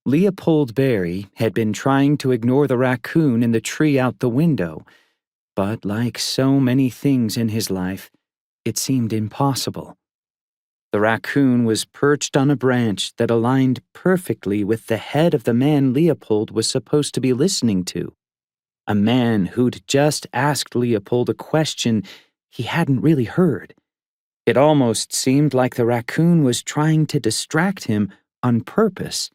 Leopold Berry had been trying to ignore the raccoon in the tree out the window, but like so many things in his life, it seemed impossible. The raccoon was perched on a branch that aligned perfectly with the head of the man Leopold was supposed to be listening to. A man who'd just asked Leopold a question he hadn't really heard. It almost seemed like the raccoon was trying to distract him on purpose.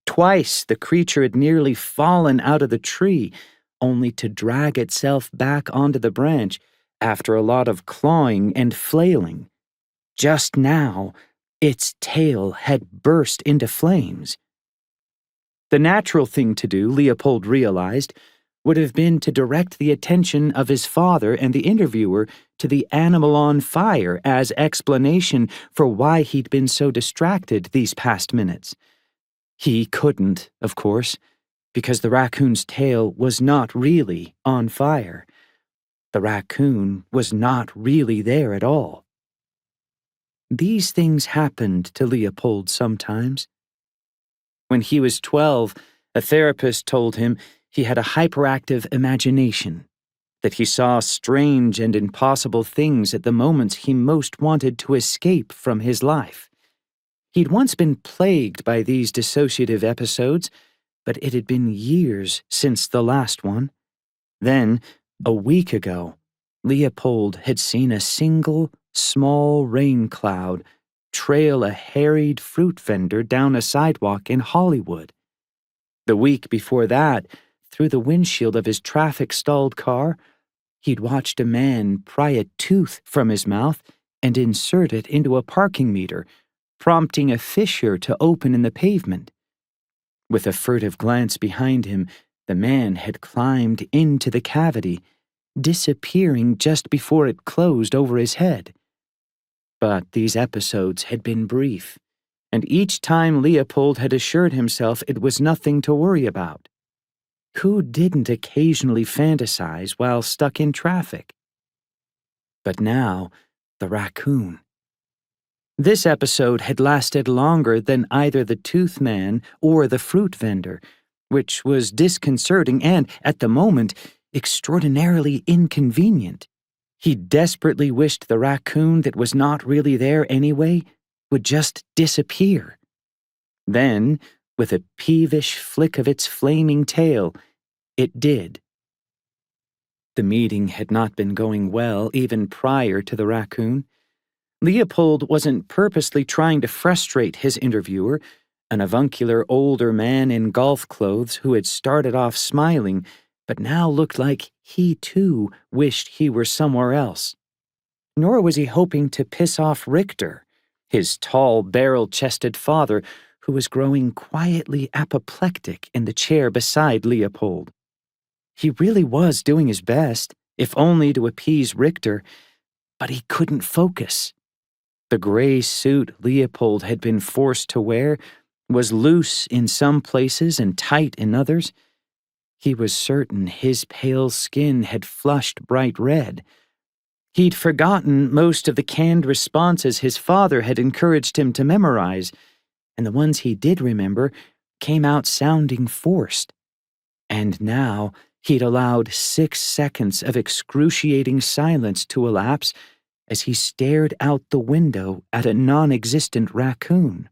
Twice the creature had nearly fallen out of the tree, only to drag itself back onto the branch after a lot of clawing and flailing. Just now, its tail had burst into flames. The natural thing to do, Leopold realized, would have been to direct the attention of his father and the interviewer to the animal on fire as explanation for why he'd been so distracted these past minutes. He couldn't, of course, because the raccoon's tail was not really on fire. The raccoon was not really there at all. These things happened to Leopold sometimes. When he was 12, a therapist told him he had a hyperactive imagination, that he saw strange and impossible things at the moments he most wanted to escape from his life. He'd once been plagued by these dissociative episodes, but it had been years since the last one. Then, a week ago, Leopold had seen a single, small rain cloud trail a harried fruit vendor down a sidewalk in Hollywood. The week before that, through the windshield of his traffic-stalled car, he'd watched a man pry a tooth from his mouth and insert it into a parking meter, prompting a fissure to open in the pavement. With a furtive glance behind him, the man had climbed into the cavity, disappearing just before it closed over his head. But these episodes had been brief, and each time Leopold had assured himself it was nothing to worry about. Who didn't occasionally fantasize while stuck in traffic? But now, the raccoon. This episode had lasted longer than either the tooth man or the fruit vendor, which was disconcerting and, at the moment, extraordinarily inconvenient. He desperately wished the raccoon that was not really there anyway would just disappear. Then, with a peevish flick of its flaming tail, it did. The meeting had not been going well even prior to the raccoon. Leopold wasn't purposely trying to frustrate his interviewer, an avuncular older man in golf clothes who had started off smiling, but now looked like he too wished he were somewhere else. Nor was he hoping to piss off Richter, his tall, barrel-chested father, who was growing quietly apoplectic in the chair beside Leopold. He really was doing his best, if only to appease Richter, but he couldn't focus. The gray suit Leopold had been forced to wear was loose in some places and tight in others. He was certain his pale skin had flushed bright red. He'd forgotten most of the canned responses his father had encouraged him to memorize, and the ones he did remember came out sounding forced. And now he'd allowed 6 seconds of excruciating silence to elapse as he stared out the window at a non-existent raccoon.